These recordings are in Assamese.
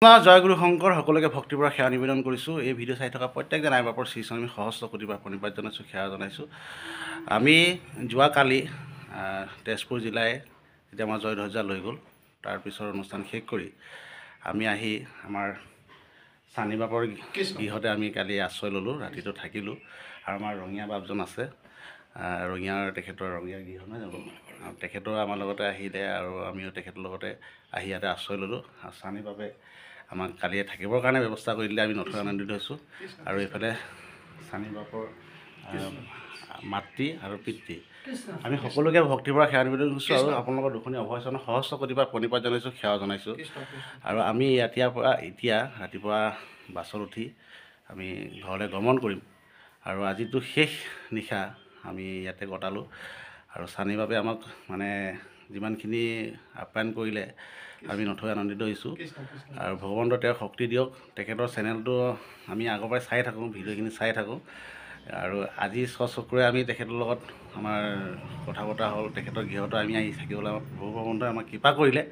জয়গুৰু শংকৰ সকলোকে ভক্তিৰ পৰা সেৱা নিবেদন কৰিছোঁ। এই ভিডিঅ' চাই থকা প্ৰত্যেকজন আই বাপৰ শ্ৰীচৰণ আমি সহস্ৰ কোটিবাৰ প্ৰণিপাত জনাইছোঁ, সেৱা জনাইছোঁ। আমি যোৱাকালি তেজপুৰ জিলাই যেতিয়া আমাৰ জয়ধ্বজা লৈ গ'ল, তাৰপিছৰ অনুষ্ঠান শেষ কৰি আমি আহি আমাৰ চানি বাপৰ গৃহতে আমি কালি আশ্ৰয় ল'লোঁ, ৰাতিটো থাকিলোঁ। আৰু আমাৰ ৰঙীয়া বাপজন আছে, ৰঙীয়াৰ তেখেতৰ ৰঙীয়া গৃহ নহয় জানো, তেখেতৰ আমাৰ লগতে আহিলে আৰু আমিও তেখেতৰ লগতে আহি ইয়াতে আশ্ৰয় ল'লোঁ। আৰু চানি বাপে আমাক কালিয়ে থাকিবৰ কাৰণে ব্যৱস্থা কৰি দিলে, আমি নথৈ আনন্দিত হৈছোঁ। আৰু এইফালে চানি বাপৰ মাতৃ আৰু পিতৃ আমি সকলোকে ভক্তিৰ পৰা সেৱা নিবেদন কৰিছোঁ। আৰু আপোনালোকৰ দুখনি অভয়চৰণৰ সহস্ৰ কোটিবাৰ প্ৰণিপাত জনাইছোঁ, সেৱা জনাইছোঁ। আৰু আমি এতিয়া ৰাতিপুৱা বাছত উঠি আমি ঘৰলৈ গমন কৰিম। আৰু আজিতো শেষ নিশা আমি ইয়াতে কটালোঁ। আৰু চানি বাপে আমাক মানে যিমানখিনি আপ্যায়ন কৰিলে আমি নথৈ আনন্দিত হৈছোঁ। আৰু ভগৱন্তই তেওঁৰ শক্তি দিয়ক। তেখেতৰ চেনেলটো আমি আগৰ পৰাই চাই থাকোঁ, ভিডিঅ'খিনি চাই থাকোঁ। আৰু আজি স্বচকুৰে আমি তেখেতৰ লগত আমাৰ কথা বতৰা হ'ল, তেখেতৰ গৃহতো আমি আহি থাকিবলৈ ভগৱন্তই আমাক কৃপা কৰিলে।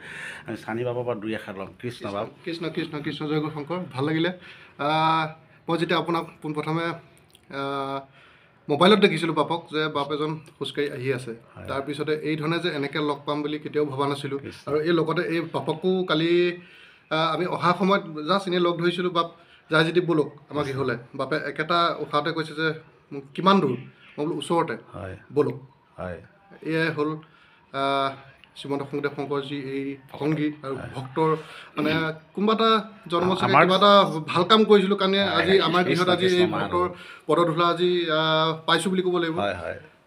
আমি চানি বাপৰ পৰা দুই এষাৰ ল'ম। কৃষ্ণ বাপ। কৃষ্ণ কৃষ্ণ কৃষ্ণ জয়গুৰু শংকৰ। ভাল লাগিলে। মই যেতিয়া আপোনাক পোনপ্ৰথমে মোবাইলত দেখিছিলোঁ বাপক, যে বাপ এজন খোজকাঢ়ি আহি আছে, তাৰপিছতে এই ধৰণে যে এনেকৈ লগ পাম বুলি কেতিয়াও ভবা নাছিলোঁ। আৰু এই লগতে এই বাপকো কালি আমি অহা সময়ত জাষ্ট এনেই লগ ধৰিছিলোঁ, বাপ যাই যদি ব'লক আমাৰ গৃহলৈ। বাপে একেটা উশাহতে কৈছে যে কিমান দূৰ? মই বোলো ওচৰতে, ব'লক। এয়াই হ'ল শ্ৰীমন্ত শংকৰদেৱ শংকৰজী এই সংগী আৰু ভক্তৰ মানে কোনোবা এটা জন্ম চাগে কিবা এটা ভাল কাম কৰিছিলোঁ কাৰণে আজি আমাৰ গৃহত আজি এই ভক্তৰ পদধূলা আজি পাইছোঁ বুলি ক'ব লাগিব।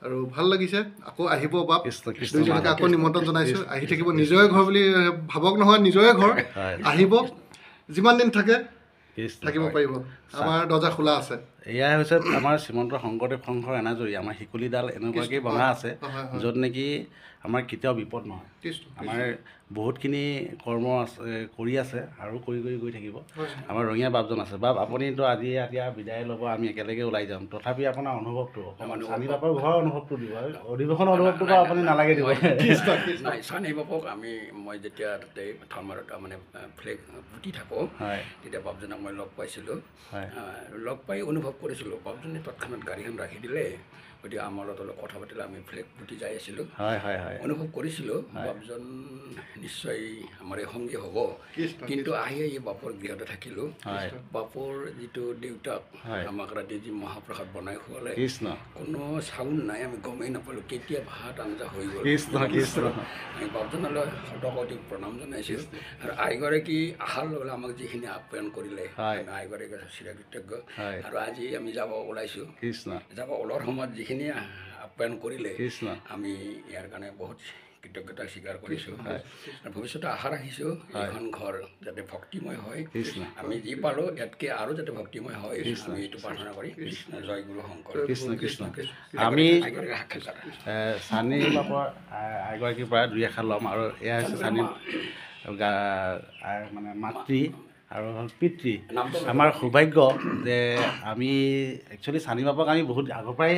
আৰু ভাল লাগিছে। আকৌ আহিব বাপ, দুইজনকে আকৌ নিমন্ত্ৰণ জনাইছোঁ, আহি থাকিব। নিজৰে ঘৰ বুলি ভাবক নহয়, নিজৰে ঘৰ। আহিব, যিমান দিন থাকে থাকিব পাৰিব, আমাৰ দৰ্জা খোলা আছে। এয়াই হৈছে আমাৰ শ্ৰীমন্ত শংকৰদেৱ শংকৰ এনাজৰী। আমাৰ শিকলিডাল এনেকুৱাকৈ বন্ধা আছে য'ত নেকি আমাৰ কেতিয়াও বিপদ নহয়। আমাৰ বহুতখিনি কৰ্ম আছে, কৰি আছে আৰু কৰি গৈ থাকিব। আমাৰ ৰঙীয়া বাপজন আছে। বাপ আপুনিতো আজি এতিয়া বিদায় ল'ব, আমি একেলগে ওলাই যাম, তথাপি আপোনাৰ অনুভৱটো অকণমান চানি বাপৰ ঘৰৰ অনুভৱটো দিব, অধিৱেশনৰ অনুভৱটো বাৰু আপুনি নালাগে দিব। চানি বাপক মই যেতিয়া তাতে ধৰ্মৰত মানে ফ্লেগ পুতি থাকোঁ, তেতিয়া বাপজনক মই লগ পাইছিলোঁ। লগ পাই অনুভৱ কৰিছিলোঁ, বাপজনে তৎক্ষণাত গাড়ীখন ৰাখি দিলে, গতিকে আমাৰ লগত অলপ কথা পাতিলে, আমি ফ্লেগ পুতি যাই আছিলোঁ। অনুভৱ কৰিছিলোঁ বাপজন নিশ্চয় আমাৰ এই সংগী হ'ব। কিন্তু আহি বাপৰ গৃহতে থাকিলোঁ। বাপৰ যিটো দেউতাক আমাক ৰাতি যি মহাপ্ৰসাদ বনাই খোৱালে, কোনো চাউল নাই, আমি গমেই নাপালোঁ কেতিয়া ভাত আঞ্জা হৈ গ'ল। আমি বাপজনলৈ শতকোটি প্ৰণাম জনাইছোঁ। আৰু আইগৰাকী অহাৰ লগে লগে আমাক যিখিনি আপ্যায়ন কৰিলে, আইগৰাকী চিৰকৃতজ্ঞ। আৰু আজি আমি যাব ওলাইছোঁ, যাব ওলোৱাৰ সময়ত যিখিনি আপ্যায়ন কৰিলে, আমি ইয়াৰ কাৰণে বহুত কৃতজ্ঞতা স্বীকাৰ কৰিছোঁ। আৰু ভৱিষ্যতে আশা ৰাখিছোঁ এইখন ঘৰ যাতে ভক্তিময় হয়, আমি যি পালোঁ ইয়াতকৈ আৰু যাতে ভক্তিময় হয়, আমি এইটো প্ৰাৰ্থনা কৰি কৃষ্ণ জয় গুৰু শংকৰ। কৃষ্ণ কৃষ্ণ। আমি চানি বাপৰ আইগৰাকীৰ পৰা দুই এষাৰ ল'ম। আৰু এয়া হৈছে চানি মানে মাতৃ আৰু হ'ল পিতৃ। আমাৰ সৌভাগ্য যে আমি একচুৱেলি চানি বাপক আমি বহুত আগৰ পৰাই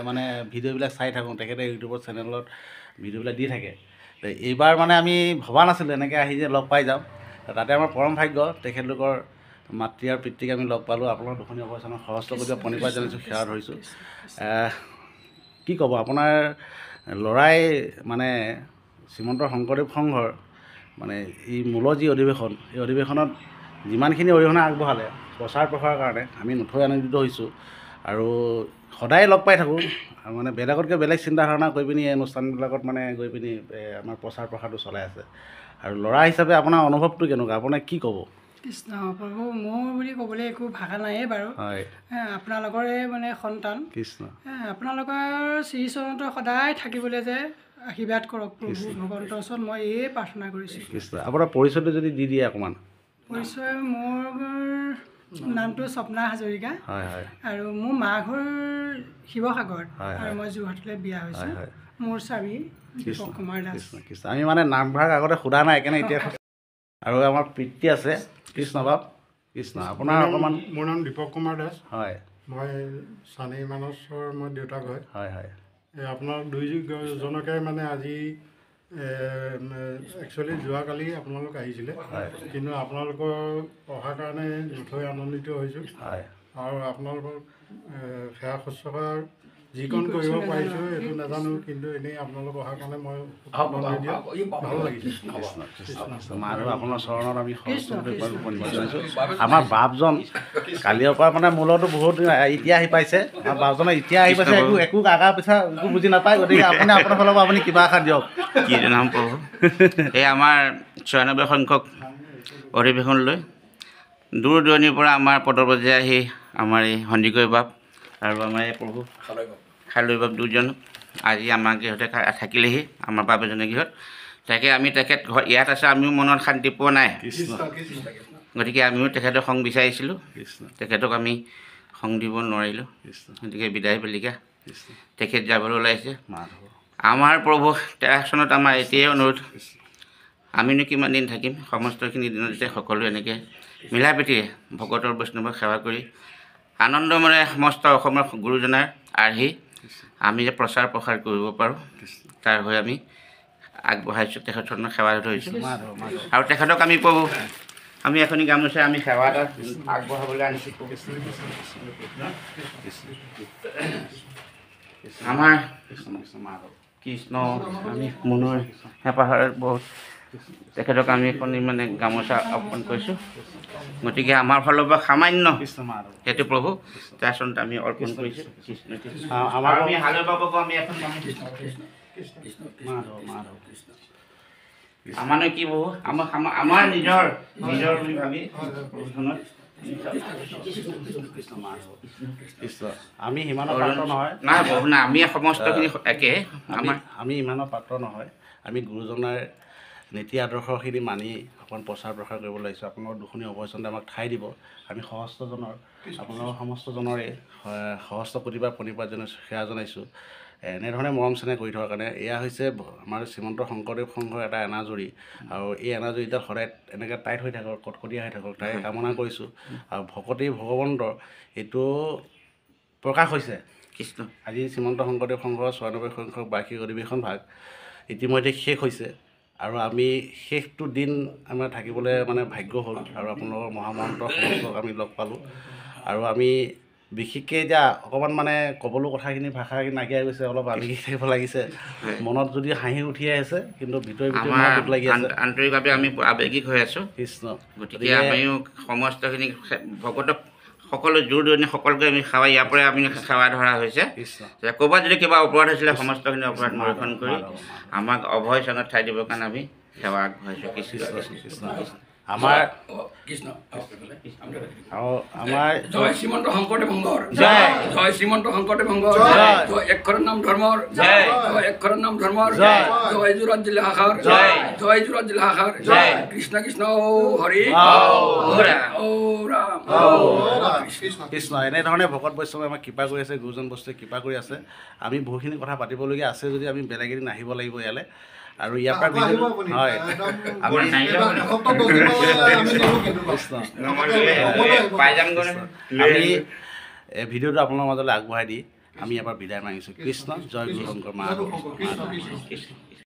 মানে ভিডিঅ'বিলাক চাই থাকোঁ, তেখেতে ইউটিউবৰ চেনেলত ভিডিঅ'বিলাক দি থাকে। এইবাৰ মানে আমি ভবা নাছিলোঁ এনেকৈ আহি যে লগ পাই যাম। তাতে আমাৰ পৰম ভাগ্য, তেখেতলোকৰ মাতৃ আৰু পিতৃক আমি লগ পালোঁ। আপোনালোকৰ দুখনি অৱস্থানত সহস্ৰ কোটি প্ৰণিপাত জনাইছোঁ, সেৱা ধৰিছোঁ। কি ক'ব, আপোনাৰ ল'ৰাই মানে শ্ৰীমন্ত শংকৰদেৱ সংঘৰ মানে এই মূলৰ যি অধিৱেশন, এই অধিৱেশনত যিমানখিনি অৰিহণা আগবঢ়ালে প্ৰচাৰ প্ৰসাৰৰ কাৰণে, আমি নথৈ আনন্দিত হৈছোঁ। আৰু সদায় লগ পাই থাকোঁ, মানে বেলেগতকৈ বেলেগ চিন্তাধাৰণা কৰি পিনি এই অনুষ্ঠানবিলাকত মানে গৈ পিনি আমাৰ প্ৰচাৰ প্ৰসাৰটো চলাই আছে। আৰু ল'ৰা হিচাপে আপোনাৰ অনুভৱটো কেনেকুৱা, আপোনাক কি ক'ব? কৃষ্ণ প্ৰভু, মোৰ বুলি ক'বলৈ একো ভাষা নায়েই বাৰু। আপোনালোকৰে মানে সন্তান। কৃষ্ণ। আপোনালোকৰ শ্ৰীচৰণত সদায় থাকিবলৈ যে আশীৰ্বাদ কৰক প্ৰভু ভগৱন্তৰ ওচৰত, মই এই প্ৰাৰ্থনা কৰিছোঁ। কৃষ্ণ। আপোনাৰ পৰিচয়টো যদি দি দিয়ে অকণমান। পৰিচয়, মোৰ নামটো স্বপ্না হাজৰিকা। আৰু মোৰ মা ঘৰ শিৱসাগৰ, আৰু মই যোৰহাটলৈ বিয়া হৈছোঁ। মোৰ স্বামী দীপক কুমাৰ দাস। কৃষ্ণ। আমি মানে নামভাগ আগতে সোধা নাই, সেইকাৰণে এতিয়া। আৰু আমাৰ পিতৃ আছে কৃষ্ণ বাপ। কৃষ্ণ। আপোনাৰ অকণমান। মোৰ নাম দীপক কুমাৰ দাস। মই চানি মানসৰ মই দেউতাক হয়। হয়। আপোনাৰ দুইজনকে মানে আজি একচুৱেলি যোৱাকালি আপোনালোক আহিছিলে, কিন্তু আপোনালোকৰ অহাৰ কাৰণে নথৈ আনন্দিত হৈছোঁ আৰু আপোনালোকৰ সেৱা শুশ্ৰূষাৰ যিকণ কৰিব পাৰিছোঁ এইটো নাজানো, কিন্তু এনেই আপোনালোক অহাৰ কাৰণে মই ভাল লাগিছে। আৰু আপোনাৰ চৰণত আমি প্ৰণিপাত জনাইছোঁ। আমাৰ বাপজন কালিৰ পৰা মানে মূলতো বহুত এতিয়া আহি পাইছে, আমাৰ বাপজনে এতিয়া আহি পাইছে, একো আগা পিছা একো বুজি নাপায়, গতিকে আপুনি আপোনাৰ ফালৰ পৰা আপুনি কিবা এষাৰ দিয়ক। কি নাম প্ৰভু, এই আমাৰ ৯৬ সংখ্যক অধিৱেশনলৈ দূৰ দূৰণিৰ পৰা আমাৰ পদপৰ্যায় আহি আমাৰ এই সন্দিকৈ বাপ আৰু আমাৰ এই প্ৰভু খালৈ বাপ দুজন আজি আমাৰ গৃহতে থাকিলেহি, আমাৰ বাপ এজনে গৃহত। তাকে আমি তেখেত ইয়াত আছে, আমিও মনত শান্তি পোৱা নাই, গতিকে আমিও তেখেতক সং বিচাৰিছিলোঁ, তেখেতক আমি সং দিব নোৱাৰিলোঁ, গতিকে বিদায় বেলিকা তেখেত যাবলৈ ওলাইছে। আমাৰ প্ৰভু ১৩ চনত আমাৰ এতিয়াই অনুৰোধ, আমিনো কিমান দিন থাকিম, সমস্তখিনি দিনত যেতিয়া সকলোৱে এনেকৈ মিলা প্ৰীতিৰে ভকতৰ বৈষ্ণৱক সেৱা কৰি আনন্দমনে সমস্ত অসমৰ গুৰুজনাৰ আৰ্হি আমি যে প্ৰচাৰ প্ৰসাৰ কৰিব পাৰোঁ, তাৰ হৈ আমি আগবঢ়াইছোঁ, তেখেতৰ সেৱা ধৰিছোঁ। আৰু তেখেতক আমি প্ৰভু আমি এখনি গামোচা আমি সেৱা এটা আগবঢ়াবলৈ আনিছোঁ। আমাৰ কৃষ্ণ আমি মনৰ হেঁপাহৰ বহুত তেখেতক আমি এখনি মানে গামোচা অৰ্পণ কৰিছোঁ, গতিকে আমাৰ ফালৰ পৰা সামান্য সেইটো প্ৰভু তাৰ আচলতে আমি অৰ্পণ কৰিছোঁ। কৃষ্ণ আমাৰ আমি হালৈ বাবকো আমি এখন আমাৰনো কি বহু আমাৰ নিজৰ বুলি ভাবি প্ৰভুজনত আমি সিমানৰ পাত্ৰ নহয়, নাই প্ৰভু নাই, আমি সমস্তখিনি একে, আমি ইমানৰ পাত্ৰ নহয়, আমি গুৰুজনাৰ নীতি আদৰ্শখিনি মানি অকণ প্ৰচাৰ প্ৰসাৰ কৰিব লাগিছোঁ। আপোনালোকৰ দুখনি অৱশ্যে আমাক ঠাই দিব, আমি সহস্ৰজনৰ আপোনালোকৰ সমস্তজনৰে সহস্ৰ প্ৰতিভা প্ৰণিপাত জনাইছোঁ, সেৱা জনাইছোঁ এনেধৰণে মৰম চেনেহ কৰি থকাৰ কাৰণে। এয়া হৈছে আমাৰ শ্ৰীমন্ত শংকৰদেৱ সংঘৰ এটা এনাজৰী, আৰু এই এনাজৰীডাল সদায় এনেকৈ টাইট হৈ থাকক, কটকটীয়া হৈ থাকক, তাই কামনা কৰিছোঁ। আৰু ভকতি ভগৱন্তৰ এইটো প্ৰকাশ হৈছে কৃষ্ণ। আজি শ্ৰীমন্ত শংকৰদেৱ সংঘৰ ৯৬ সংখ্যক বাৰ্ষিক অধিৱেশন ভাগ ইতিমধ্যে শেষ হৈছে, আৰু আমি শেষটো দিন আমাৰ থাকিবলৈ মানে ভাগ্য হ'ল, আৰু আপোনালোকৰ মহামন্ত্ৰক সমস্তক আমি লগ পালোঁ। আৰু আমি বিশেষকৈ এতিয়া অকণমান মানে ক'বলৈ কথাখিনি ভাষাখিনি নাইকিয়া গৈছে, অলপ আবেগি থাকিব লাগিছে, মনত যদি হাঁহি উঠি আছে, কিন্তু ভিতৰি ভিতৰি দুখ লাগি আছে, আন্তৰিকভাৱে আমি আৱেগিক হৈ আছোঁ। কৃষ্ণ। গতিকে আমিও সমস্তখিনি ভকতক সকলো দূৰ দূৰণি সকলোকে আমি সেৱা ইয়াৰ পৰাই আমি সেৱা ধৰা হৈছে। যে ক'ৰবাত যদি কিবা অপৰাধ হৈছিলে সমস্তখিনি অপৰাধ নিৰীক্ষণ কৰি আমাক অভয় স্থানত ঠাই দিবৰ কাৰণে আমি সেৱা আগবঢ়াইছোঁ। কৃষ্ণ। আমাৰ কৃষ্ণ আমাৰ জয় শ্ৰীমন্ত শংকৰদেৱ সংঘৰ জয়, জয় শ্ৰীমন্ত শংকৰদেৱ সংঘৰ জয়, জয় একশৰৰ নাম ধৰ্মৰ জয়, জয় একশৰৰ নাম ধৰ্মৰ জয়, জয় যোৰহাট জিলা শাখাৰ জয়, জয় যোৰহাট জিলা শাখাৰ জয়, কৃষ্ণ কৃষ্ণ হৰি ৰাম কৃষ্ণ। এনেধৰণে ভকত বৈষ্ণৱে আমাক কৃপা কৰি আছে, গুৰুজন বস্তুৱে কৃপা কৰি আছে। আমি বহুখিনি কথা পাতিবলগীয়া আছে যদি আমি বেলেগ এদিন আহিব লাগিব ইয়ালৈ, আৰু ইয়াৰ পৰা হয় আমি ভিডিঅ'টো আপোনালোকৰ মাজলৈ আগবঢ়াই দি আমি ইয়াৰ পৰা বিদায় মাগিছোঁ। কৃষ্ণ। জয় গুৰু শংকৰ মা।